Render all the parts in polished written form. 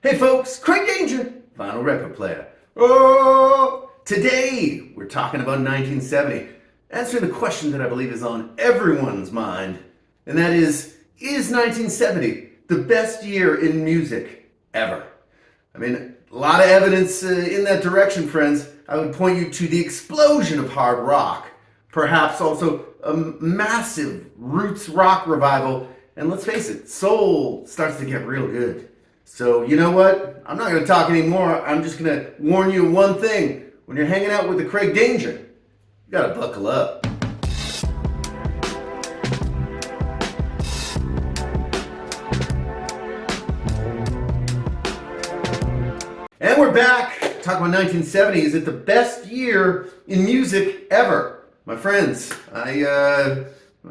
Hey folks, Craig Danger, vinyl record player. Oh, today we're talking about 1970, answering the question that I believe is on everyone's mind, and that is 1970 the best year in music ever? I mean, a lot of evidence in that direction, friends. I would point you to the explosion of hard rock, perhaps also a massive roots rock revival, and let's face it, soul starts to get real good. So, you know what? I'm not going to talk anymore. I'm just going to warn you of one thing. When you're hanging out with the Craig Danger, you got to buckle up. And we're back. Talking about 1970. Is it the best year in music ever? My friends, I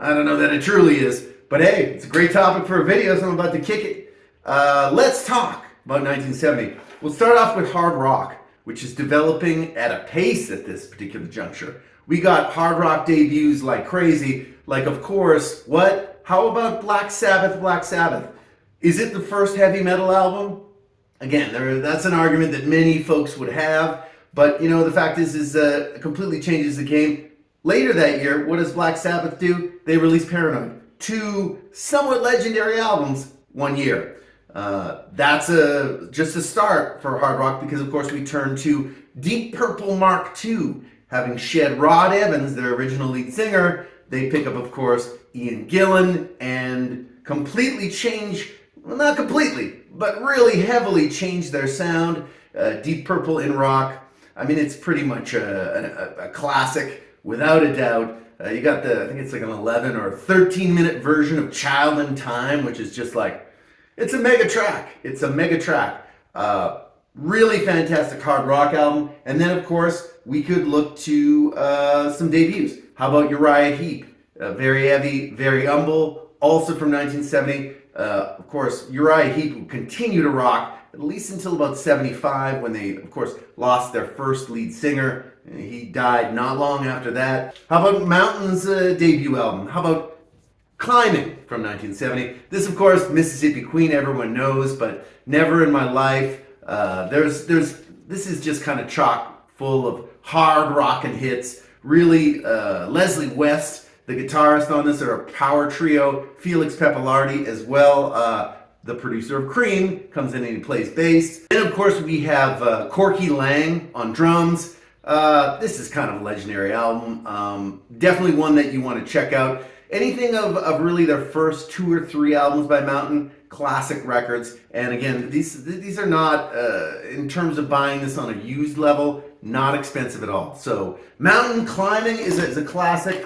don't know that it truly is. But hey, it's a great topic for a video, so I'm about to kick it. Let's talk about 1970. We'll start off with hard rock, which is developing at a pace at this particular juncture. We got hard rock debuts like crazy, like of course, what? How about Black Sabbath, Black Sabbath? Is it the first heavy metal album? Again, that's an argument that many folks would have, but you know, the fact is it completely changes the game. Later that year, what does Black Sabbath do? They release Paranoid. Two somewhat legendary albums, one year. That's just a start for hard rock because, of course, we turn to Deep Purple Mark II. Having shed Rod Evans, their original lead singer, they pick up, of course, Ian Gillan and completely change, well, not completely, but really heavily change their sound. Deep Purple in rock. I mean, it's pretty much a classic, without a doubt. You got I think it's like an 11 or 13-minute version of Child in Time, which is just like, it's a mega track. It's a mega track. Really fantastic hard rock album. And then, of course, we could look to some debuts. How about Uriah Heep? Very heavy, very humble. Also from 1970. Of course, Uriah Heep will continue to rock at least until about 75 when they, of course, lost their first lead singer. He died not long after that. How about Mountain's debut album? How about Climbing from 1970? This, of course, Mississippi Queen, everyone knows, but Never in My Life. This is just kind of chock full of hard rockin' hits. Really, Leslie West, the guitarist on this, are a power trio. Felix Pappalardi as well, the producer of Cream, comes in and he plays bass. And of course, we have Corky Lang on drums. This is kind of a legendary album. Definitely one that you want to check out. Anything of really their first 2 or 3 albums by Mountain, classic records. And again, these are not, in terms of buying this on a used level, not expensive at all. So Mountain Climbing is a classic.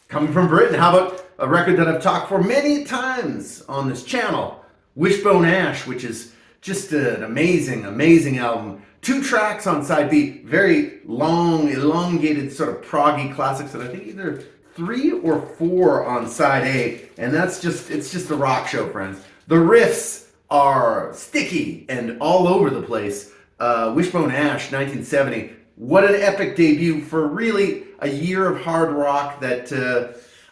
Coming from Britain, how about a record that I've talked for many times on this channel, Wishbone Ash, which is just an amazing, amazing album. 2 tracks on side B, very long, elongated sort of proggy classics, and I think either 3 or 4 on side A, and it's just a rock show, friends. The riffs are sticky and all over the place. Wishbone Ash, 1970. What an epic debut for really a year of hard rock that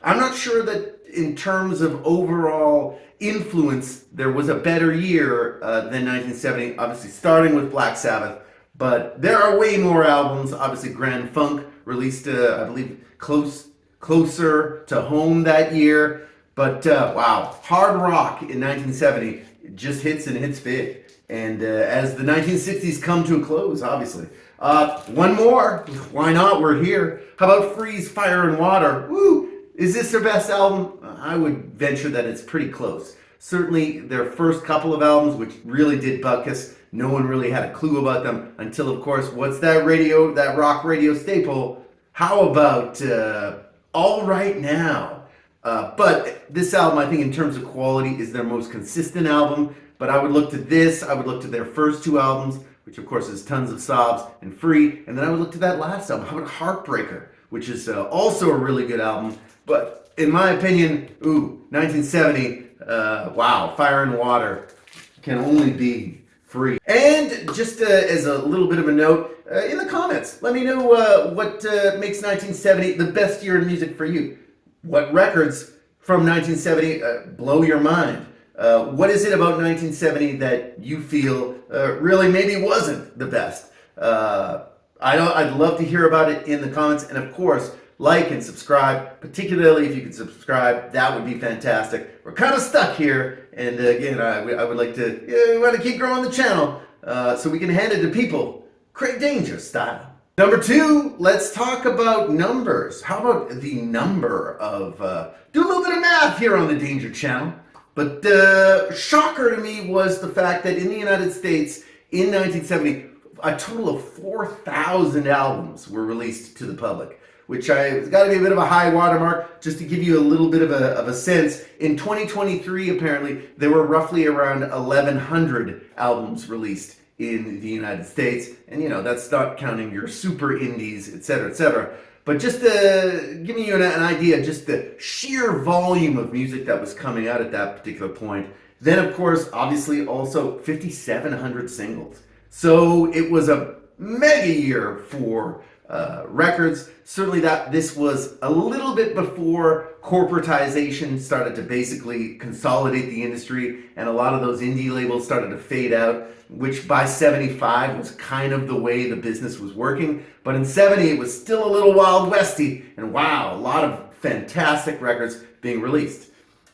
I'm not sure that in terms of overall influence, there was a better year than 1970, obviously starting with Black Sabbath. But there are way more albums. Obviously, Grand Funk released, I believe, Closer to Home that year. But wow, hard rock in 1970 just hits and hits big. And as the 1960s come to a close, obviously. One more. Why not? We're here. How about Freeze, Fire and Water? Woo! Is this their best album? I would venture that it's pretty close. Certainly their first couple of albums, which really did buck us. No one really had a clue about them until, of course, what's that rock radio staple? How about All Right Now? But this album, I think, in terms of quality, is their most consistent album. But I would look to this. I would look to their first 2 albums, which, of course, is Tons of Sobs and Free. And then I would look to that last album. How about Heartbreaker, which is also a really good album. But in my opinion, 1970, wow, Fire and Water can only be Free. And just as a little bit of a note, in the comments, let me know what makes 1970 the best year in music for you. What records from 1970 blow your mind? What is it about 1970 that you feel really maybe wasn't the best? I'd love to hear about it in the comments, and of course, like and subscribe. Particularly if you could subscribe, that would be fantastic. We're kind of stuck here, and again, I would like to we want to keep growing the channel so we can hand it to people, Craig Danger style. Number 2, let's talk about numbers. How about the number of do a little bit of math here on the Danger channel? But shocker to me was the fact that in the United States in 1970, a total of 4,000 albums were released to the public, which it's got to be a bit of a high watermark. Just to give you a little bit of a sense, in 2023, apparently, there were roughly around 1,100 albums released in the United States. And, you know, that's not counting your super indies, etc., etc. But just giving you an idea, just the sheer volume of music that was coming out at that particular point. Then, of course, obviously, also 5,700 singles. So it was a mega year for records. Certainly this was a little bit before corporatization started to basically consolidate the industry, and a lot of those indie labels started to fade out, which by 75 was kind of the way the business was working. But in 70 it was still a little wild westy, and wow, a lot of fantastic records being released.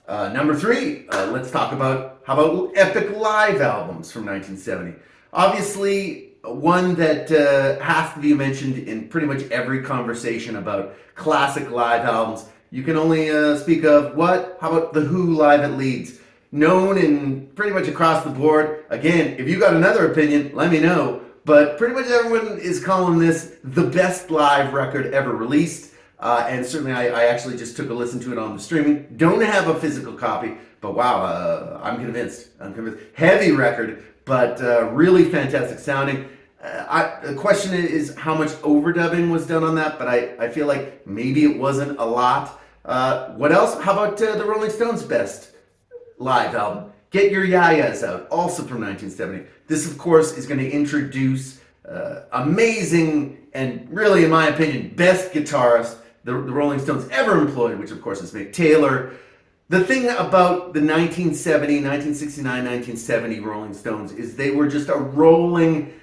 Number 3, let's talk about how about epic live albums from 1970. Obviously, one that has to be mentioned in pretty much every conversation about classic live albums. You can only speak of what? How about The Who Live at Leeds? Known in pretty much across the board. Again, if you got another opinion, let me know. But pretty much everyone is calling this the best live record ever released. And certainly I actually just took a listen to it on the streaming. Don't have a physical copy, but wow, I'm convinced. Heavy record, but really fantastic sounding. The question is how much overdubbing was done on that, but I feel like maybe it wasn't a lot. What else? How about the Rolling Stones' best live album, Get Your Ya-Ya's Out, also from 1970. This, of course, is going to introduce amazing and really, in my opinion, best guitarist the Rolling Stones ever employed, which, of course, is Mick Taylor. The thing about the 1969, 1970 Rolling Stones is they were just a rolling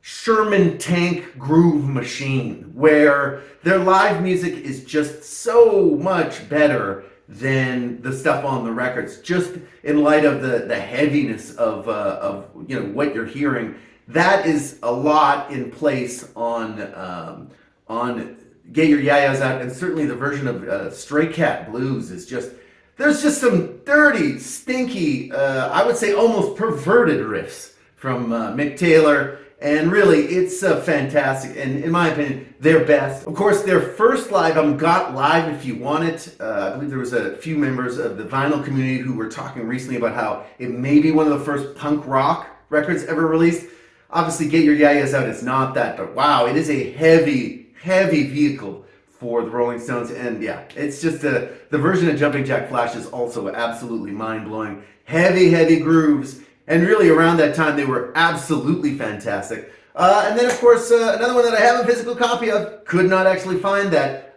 Sherman tank groove machine, where their live music is just so much better than the stuff on the records. Just in light of the heaviness of you know what you're hearing, that is a lot in place on Get Your Ya-Ya's Out, and certainly the version of Stray Cat Blues is just. There's just some dirty, stinky, I would say almost perverted riffs from Mick Taylor. And really, it's fantastic, and in my opinion, their best. Of course, their first live album, Got Live If You Want It. I believe there was a few members of the vinyl community who were talking recently about how it may be one of the first punk rock records ever released. Obviously, Get Your Ya-Ya's Out is not that, but wow, it is a heavy, heavy vehicle for the Rolling Stones. And yeah, it's just the version of Jumping Jack Flash is also absolutely mind-blowing. Heavy, heavy grooves. And really, around that time, they were absolutely fantastic. And then, of course, another one that I have a physical copy of, could not actually find that.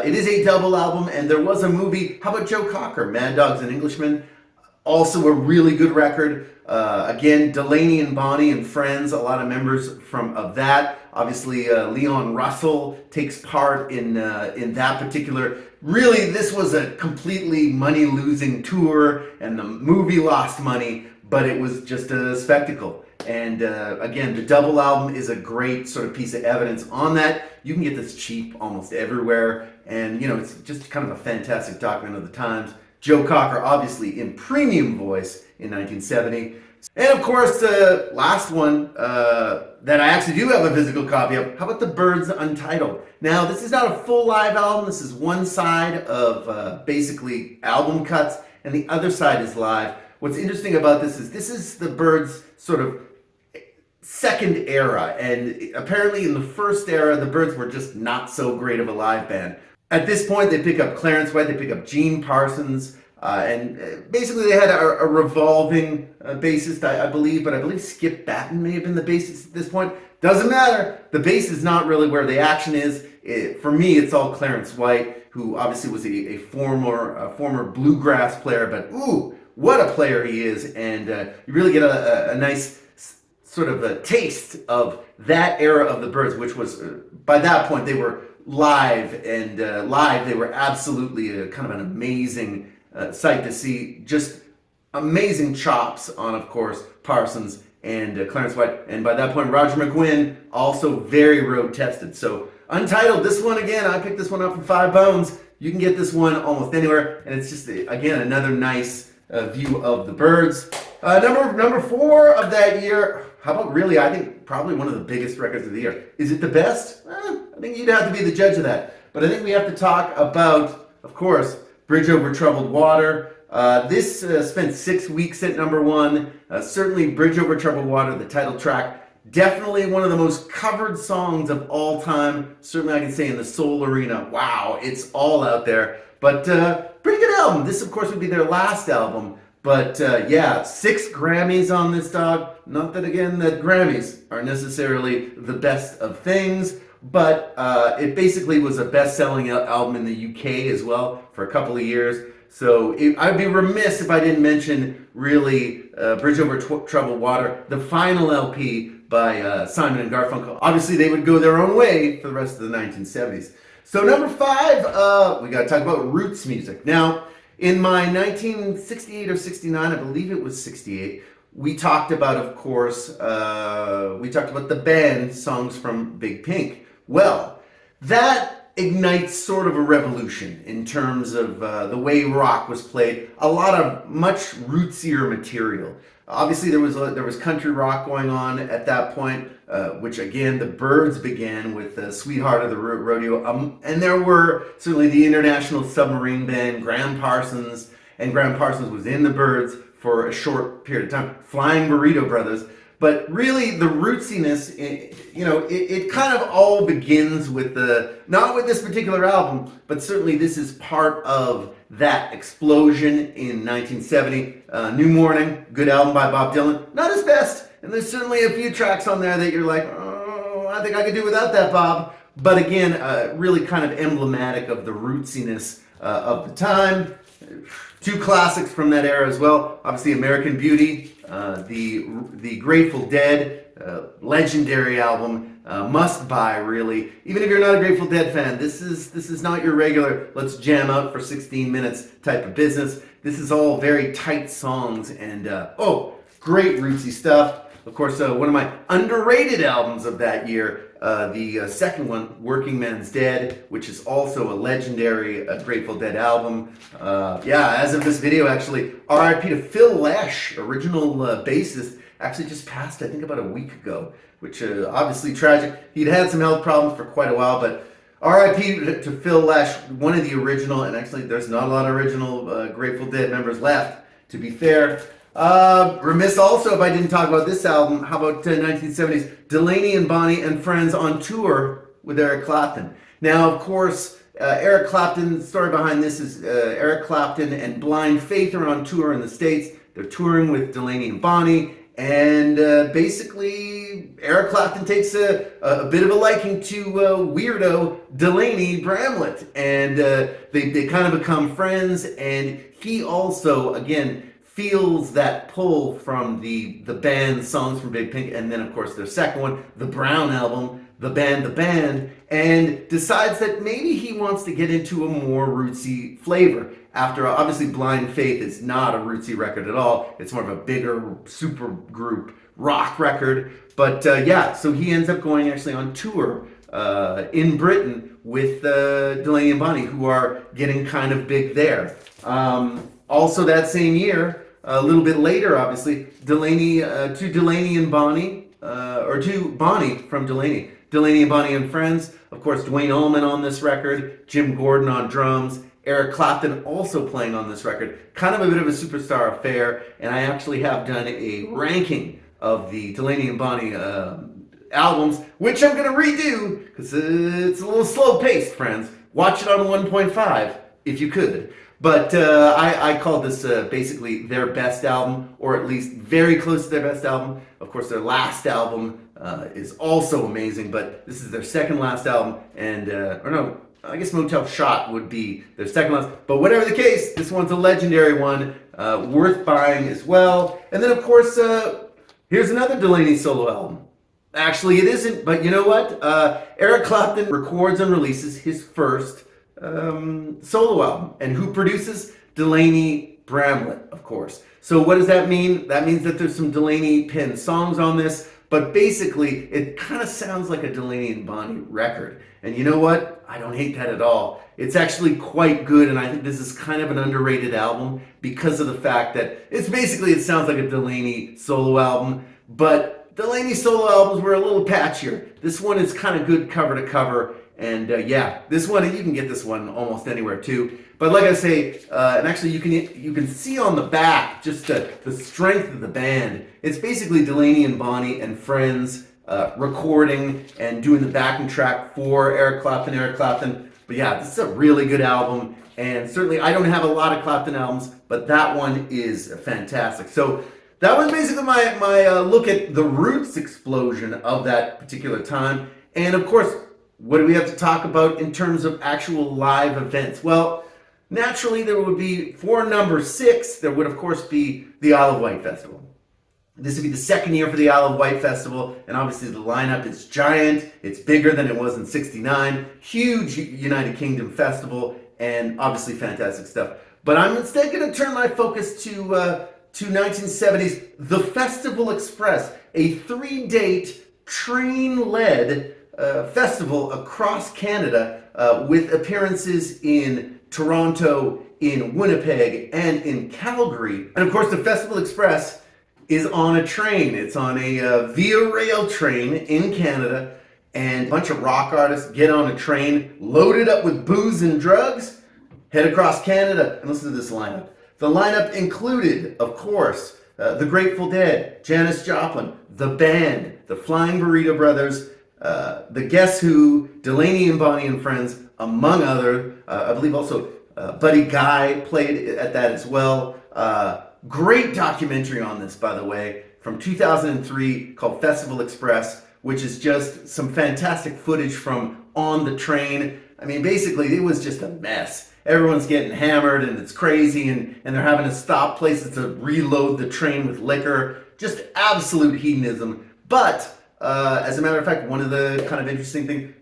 It is a double album, and there was a movie. How about Joe Cocker, Mad Dogs and Englishmen? Also a really good record. Again, Delaney and Bonnie and Friends, a lot of members of that. Obviously, Leon Russell takes part in that particular. Really, this was a completely money-losing tour, and the movie lost money, but it was just a spectacle. And again, the double album is a great sort of piece of evidence on that. You can get this cheap almost everywhere, and you know, it's just kind of a fantastic document of the times. Joe Cocker, obviously in premium voice in 1970. And of course, the last one that I actually do have a physical copy of, how about the Byrds Untitled? Now, this is not a full live album. This is one side of basically album cuts, and the other side is live. What's interesting about this is the Byrds' sort of second era, and apparently in the first era, the Byrds were just not so great of a live band. At this point, they pick up Clarence White, they pick up Gene Parsons, and basically they had a revolving bassist, I believe, but I believe Skip Batten may have been the bassist at this point. Doesn't matter. The bass is not really where the action is. For me, it's all Clarence White, who obviously was a former bluegrass player, but ooh, what a player he is, and you really get a nice sort of a taste of that era of the Byrds, which was by that point they were live, and live they were absolutely kind of an amazing sight to see. Just amazing chops on, of course, Parsons and Clarence White, and by that point Roger McGuinn also very road tested. So Untitled, this one again, I picked this one up for $5. You can get this one almost anywhere, and it's just again another nice view of the Byrds. Number 4 of that year. How about really? I think probably one of the biggest records of the year. Is it the best? I think you'd have to be the judge of that. But I think we have to talk about, of course, Bridge Over Troubled Water. This spent 6 weeks at number 1. Certainly, Bridge Over Troubled Water, the title track. Definitely one of the most covered songs of all time. Certainly I can say in the soul arena. Wow, it's all out there. But pretty good album. This, of course, would be their last album. But yeah, 6 Grammys on this dog. Not that, again, that Grammys are necessarily the best of things. But it basically was a best-selling album in the UK as well for a couple of years. So I'd be remiss if I didn't mention, really, Bridge Over Troubled Water, the final LP by Simon and Garfunkel. Obviously, they would go their own way for the rest of the 1970s. So number 5, we got to talk about roots music. Now, in my 1968 or 69, I believe it was 68, we talked about, of course, we talked about the band songs from Big Pink. Well, that ignites sort of a revolution in terms of the way rock was played. A lot of much rootsier material. Obviously, there was country rock going on at that point, which again the Byrds began with "Sweetheart of the Rodeo," and there were certainly the International Submarine Band, Graham Parsons, and Graham Parsons was in the Byrds for a short period of time. Flying Burrito Brothers. But really, the rootsiness, it kind of all begins with not with this particular album, but certainly this is part of that explosion in 1970. New Morning, good album by Bob Dylan. Not his best, and there's certainly a few tracks on there that you're like, oh, I think I could do without that, Bob. But again, really kind of emblematic of the rootsiness of the time. 2 classics from that era as well. Obviously, American Beauty, the Grateful Dead, legendary album, must buy really. Even if you're not a Grateful Dead fan, this is not your regular let's jam out for 16 minutes type of business. This is all very tight songs and great rootsy stuff. Of course, one of my underrated albums of that year, the second one, Working Man's Dead, which is also a legendary Grateful Dead album. As of this video, actually, R.I.P. to Phil Lesh, original bassist, actually just passed, I think, about a week ago, which obviously tragic. He'd had some health problems for quite a while, but R.I.P. to Phil Lesh, one of the original, and actually there's not a lot of original Grateful Dead members left, to be fair. Remiss also if I didn't talk about this album. How about 1970s Delaney and Bonnie and Friends on tour with Eric Clapton. Now, of course, Eric Clapton, the story behind this is Eric Clapton and Blind Faith are on tour in the States. They're touring with Delaney and Bonnie, and basically Eric Clapton takes a bit of a liking to weirdo Delaney Bramlett, and they kind of become friends, and he also, again, feels that pull from the band songs from Big Pink, and then of course their second one, the Brown album, the band, and decides that maybe he wants to get into a more rootsy flavor. After obviously Blind Faith is not a rootsy record at all, it's more of a bigger super group rock record. But so he ends up going actually on tour in Britain with Delaney and Bonnie, who are getting kind of big there. Also that same year, a little bit later, obviously, Delaney and Bonnie, or to Bonnie from Delaney and Bonnie and Friends. Of course, Duane Allman on this record, Jim Gordon on drums, Eric Clapton also playing on this record. Kind of a bit of a superstar affair, and I actually have done a ranking of the Delaney and Bonnie albums, which I'm going to redo because it's a little slow paced, friends. Watch it on 1.5 if you could. But I call this basically their best album, or at least very close to their best album. Of course, their last album is also amazing, but this is their second last album, and I guess Motel Shot would be their second last. But whatever the case, this one's a legendary one. worth buying as well. And then, of course, here's another Delaney solo album. Actually, it isn't, but you know what? Eric Clapton records and releases his first solo album. And who produces? Delaney Bramlett, of course. So what does that mean? That means that there's some Delaney penned songs on this, but basically it kind of sounds like a Delaney and Bonnie record. And you know what? I don't hate that at all. It's actually quite good, and I think this is kind of an underrated album because of the fact that it sounds like a Delaney solo album, but Delaney solo albums were a little patchier. This one is kind of good cover to cover, and yeah, this one, you can get this one almost anywhere too. But like I say, and actually you can see on the back just the strength of the band. It's basically Delaney and Bonnie and friends recording and doing the backing track for Eric Clapton. But yeah, this is a really good album, and certainly I don't have a lot of Clapton albums, but that one is fantastic. So that was basically my look at the Roots explosion of that particular time. And of course, what do we have to talk about in terms of actual live events? Well, naturally there would be, for number 6, there would of course be the Isle of Wight Festival. This would be the second year for the Isle of Wight Festival, and obviously the lineup is giant. It's bigger than it was in '69. Huge United Kingdom festival, and obviously fantastic stuff. But I'm instead going to turn my focus to 1970s, the Festival Express, a 3-date train-led festival across Canada with appearances in Toronto, in Winnipeg, and in Calgary. And of course, the Festival Express is on a train. It's on a Via Rail train in Canada, and a bunch of rock artists get on a train loaded up with booze and drugs, head across Canada, and listen to this lineup. The lineup included, of course, the Grateful Dead, Janis Joplin, The Band, the Flying Burrito Brothers, the Guess Who, Delaney and Bonnie and Friends, among other. I believe also Buddy Guy played at that as well. Great documentary on this, by the way, from 2003 called Festival Express, which is just some fantastic footage from on the train. I mean, basically, it was just a mess. Everyone's getting hammered, and it's crazy, and they're having to stop places to reload the train with liquor. Just absolute hedonism. But, as a matter of fact, one of the kind of interesting things,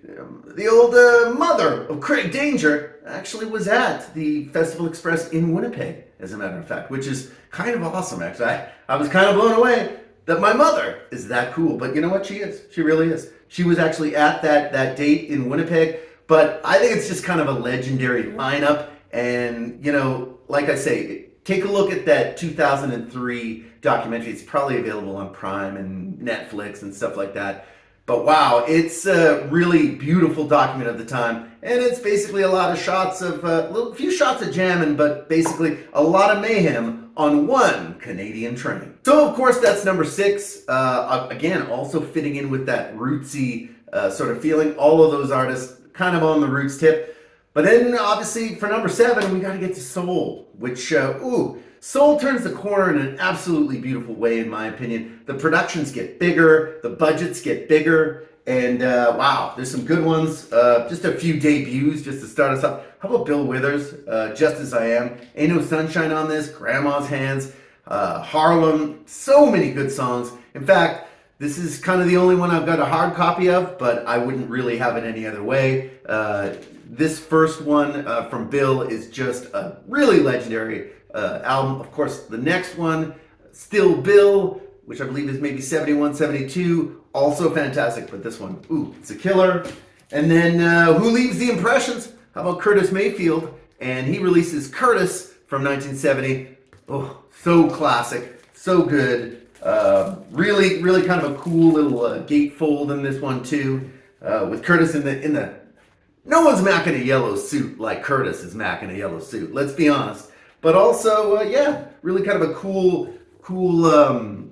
the old mother of Craig Danger actually was at the Festival Express in Winnipeg, as a matter of fact, which is kind of awesome, actually. I was kind of blown away that my mother is that cool. But you know what? She is. She really is. She was actually at that date in Winnipeg. But I think it's just kind of a legendary lineup. And, you know, like I say, take a look at that 2003 documentary. It's probably available on Prime and Netflix and stuff like that. But wow, it's a really beautiful document of the time. And it's basically a lot of shots of, a few shots of jamming, but basically a lot of mayhem on one Canadian train. So of course that's number 6. Again, also fitting in with that rootsy sort of feeling. All of those artists kind of on the Roots tip. But then obviously for number 7, we got to get to Soul, which, Soul turns the corner in an absolutely beautiful way, in my opinion. The productions get bigger, the budgets get bigger, and wow, there's some good ones. Just a few debuts just to start us off. How about Bill Withers, Just As I Am, Ain't No Sunshine on this, Grandma's Hands, Harlem, so many good songs. In fact, this is kind of the only one I've got a hard copy of, but I wouldn't really have it any other way. This first one from Bill is just a really legendary album. Of course, the next one, Still Bill, which I believe is maybe 71, 72, also fantastic. But this one, it's a killer. And then Who Leaves the Impressions? How about Curtis Mayfield? And he releases Curtis from 1970. Oh, so classic, so good. Really, really kind of a cool little gatefold in this one too, with Curtis in the. No one's macking a yellow suit like Curtis is macking a yellow suit. Let's be honest. But also, really kind of a cool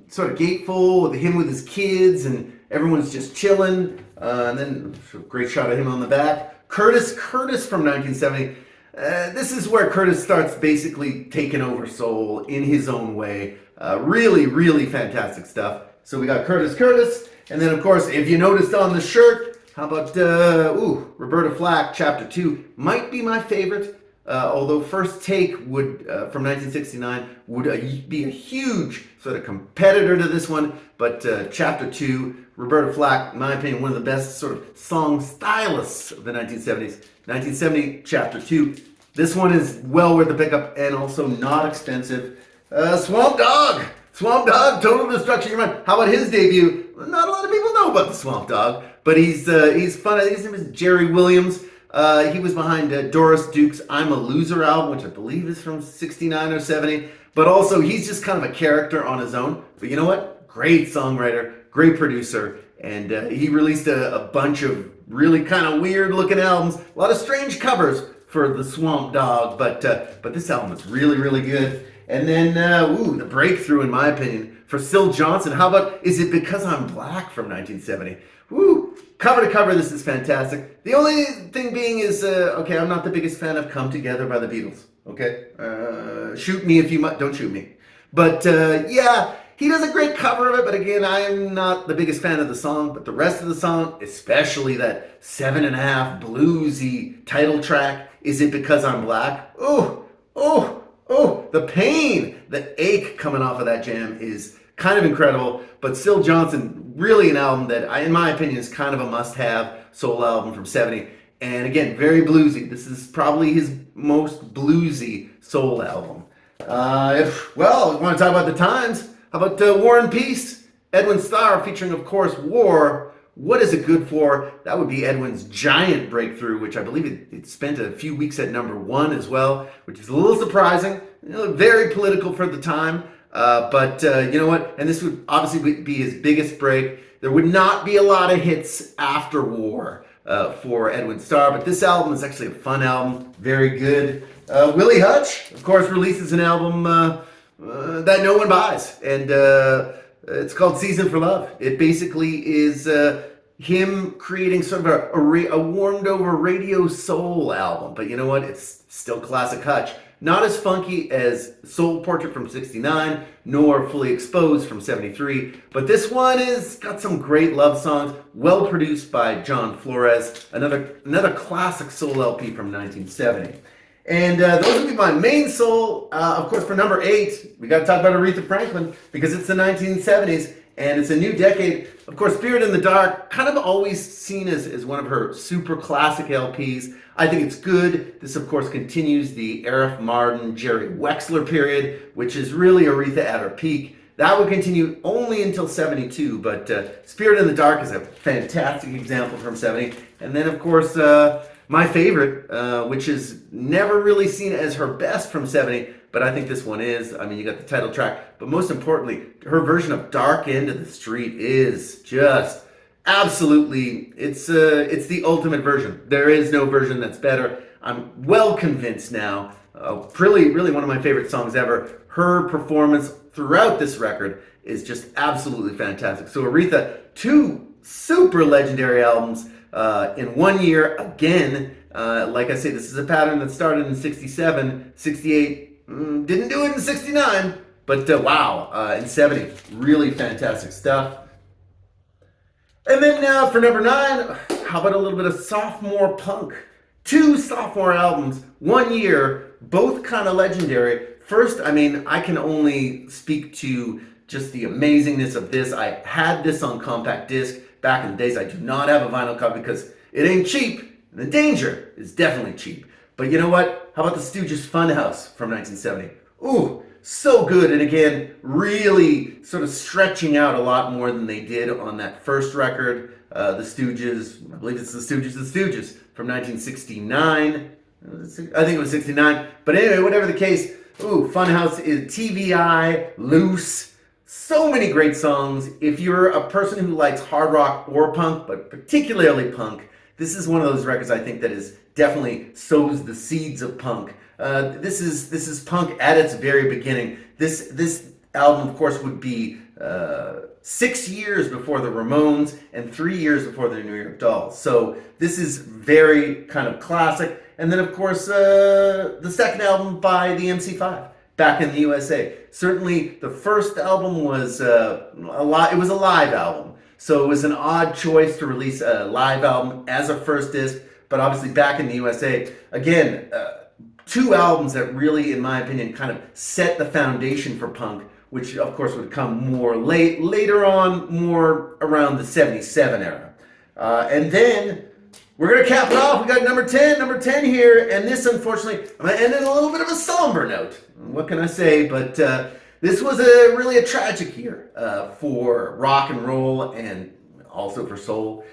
sort of gatefold with him with his kids, and everyone's just chilling. And then a great shot of him on the back. Curtis from 1970. This is where Curtis starts basically taking over soul in his own way. Really, really fantastic stuff. So we got Curtis. And then, of course, if you noticed on the shirt, how about, Roberta Flack, Chapter 2. Might be my favorite although First Take would from 1969 would be a huge sort of competitor to this one, but Chapter 2, Roberta Flack, in my opinion, one of the best sort of song stylists of the 1970s. 1970, Chapter 2. This one is well worth the pickup and also not expensive. Swamp Dogg! Swamp Dogg, Total Destruction of Your Mind. How about his debut? Not a lot of people know about the Swamp Dogg, but he's fun. I think his name is Jerry Williams. He was behind Doris Duke's I'm a Loser album, which I believe is from 69 or 70. But also, he's just kind of a character on his own. But you know what? Great songwriter, great producer. And he released a bunch of really kind of weird looking albums. A lot of strange covers for the Swamp Dogg. But this album is really, really good. And then, the breakthrough, in my opinion, for Syl Johnson. How about Is It Because I'm Black from 1970? Woo! Cover to cover, this is fantastic. The only thing being is, okay, I'm not the biggest fan of Come Together by the Beatles. Okay? Shoot me if you might. Don't shoot me. But, yeah, he does a great cover of it. But again, I'm not the biggest fan of the song. But the rest of the song, especially that 7.5 bluesy title track, Is It Because I'm Black? Oh, the pain, the ache coming off of that jam is kind of incredible. But Syl Johnson, really an album that, in my opinion, is kind of a must-have soul album from 70. And again, very bluesy. This is probably his most bluesy soul album. Well, want to talk about the times? How about War and Peace? Edwin Starr featuring, of course, War. What is it good for? That would be Edwin's giant breakthrough, which I believe it spent a few weeks at #1 as well, which is a little surprising. Very political for the time. But you know what? And this would obviously be his biggest break. There would not be a lot of hits after War for Edwin Starr, but this album is actually a fun album. Very good. Willie Hutch, of course, releases an album that no one buys. And it's called Season for Love. It basically is him creating sort of a warmed over radio soul album. But you know what? It's still classic Hutch. Not as funky as Soul Portrait from 69, nor Fully Exposed from 73. But this one is got some great love songs, well produced by John Flores. Another classic soul LP from 1970. And those would be my main soul. Of course, for number 8, we got to talk about Aretha Franklin because it's the 1970s and it's a new decade. Of course, Spirit in the Dark, kind of always seen as one of her super classic LPs. I think it's good. This, of course, continues the Arif Mardin, Jerry Wexler period, which is really Aretha at her peak. That would continue only until 72, but Spirit in the Dark is a fantastic example from 70. And then, of course, my favorite, which is never really seen as her best from 70, but I think this one is. I mean, you got the title track, but most importantly, her version of Dark End of the Street is just absolutely, it's the ultimate version. There is no version that's better. I'm well convinced now. Really one of my favorite songs ever. Her performance throughout this record is just absolutely fantastic. So Aretha, 2 super legendary albums in 1 year. Again, like I say, this is a pattern that started in 67, 68, didn't do it in 69, but wow, in 70, really fantastic stuff. And then for number 9, how about a little bit of sophomore punk? 2 sophomore albums, 1 year, both kind of legendary. First, I mean, I can only speak to just the amazingness of this. I had this on compact disc back in the days. I do not have a vinyl copy because it ain't cheap. The Danger is definitely cheap. But you know what? How about the Stooges Funhouse from 1970? Ooh, so good. And again, really sort of stretching out a lot more than they did on that first record. The Stooges, I believe it's the Stooges from 1969. I think it was 69. But anyway, whatever the case, Funhouse is TVI, Loose. So many great songs. If you're a person who likes hard rock or punk, but particularly punk, this is one of those records I think that is definitely sows the seeds of punk. This is punk at its very beginning. This album, of course, would be 6 years before the Ramones and 3 years before the New York Dolls. So this is very kind of classic. And then, of course, the second album by the MC5, Back in the USA. Certainly, the first album was it was a live album. So it was an odd choice to release a live album as a first disc. But obviously, Back in the USA, again, two albums that really, in my opinion, kind of set the foundation for punk, which of course would come more later on, more around the 77 era. And then we're going to cap it off. We got number 10 here, and this, unfortunately, I'm going to end in a little bit of a somber note. What can I say? But this was really a tragic year for rock and roll and also for soul,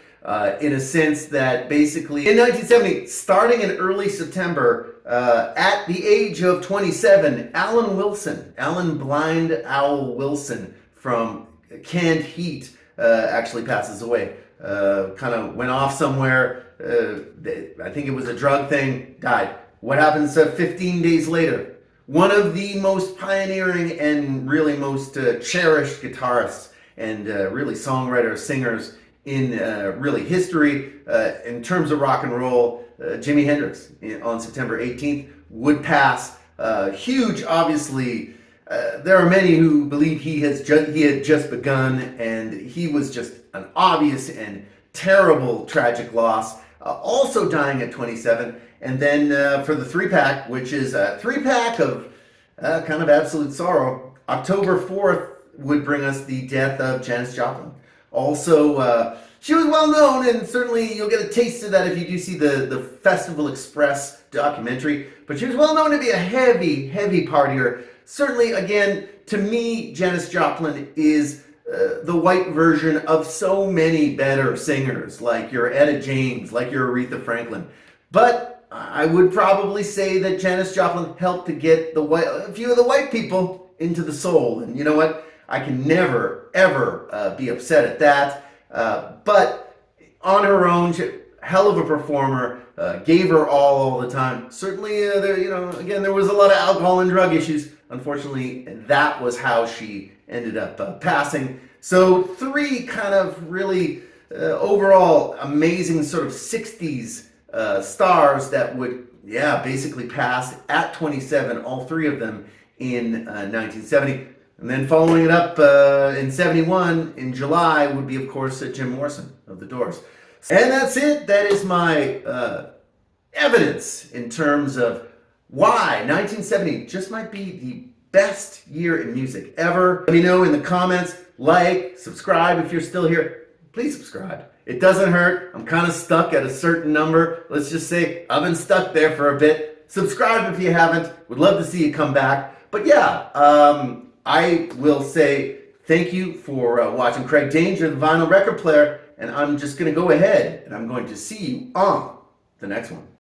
in a sense that basically in 1970, starting in early September, at the age of 27, Alan Blind Owl Wilson from Canned Heat actually passes away. Kind of went off somewhere. I think it was a drug thing, died. What happens 15 days later? One of the most pioneering and really most cherished guitarists and really songwriters, singers in really history in terms of rock and roll, Jimi Hendrix, on September 18th would pass. Huge, obviously. There are many who believe he had just begun, and he was just an obvious and terrible, tragic loss. Also dying at 27. And then for the three-pack, which is a three-pack of kind of absolute sorrow, October 4th would bring us the death of Janis Joplin. Also, she was well known, and certainly you'll get a taste of that if you do see the Festival Express documentary, but she was well known to be a heavy, heavy partier. Certainly, again, to me, Janis Joplin is the white version of so many better singers, like your Etta James, like your Aretha Franklin. But I would probably say that Janis Joplin helped to get a few of the white people into the soul. And you know what? I can never, ever be upset at that. But on her own, hell of a performer, gave her all the time. Certainly, there was a lot of alcohol and drug issues. Unfortunately, that was how she ended up passing. So three kind of really overall amazing sort of 60s stars that would, basically pass at 27, all three of them in 1970. And then following it up in 71, in July, would be, of course, Jim Morrison of The Doors. And that's it. That is my evidence in terms of why 1970 just might be the best year in music ever. Let me know in the comments. Like, subscribe if you're still here. Please subscribe. It doesn't hurt. I'm kind of stuck at a certain number. Let's just say I've been stuck there for a bit. Subscribe if you haven't. Would love to see you come back. But I will say thank you for watching Craig Danger, the vinyl record player, and I'm just going to go ahead and I'm going to see you on the next one.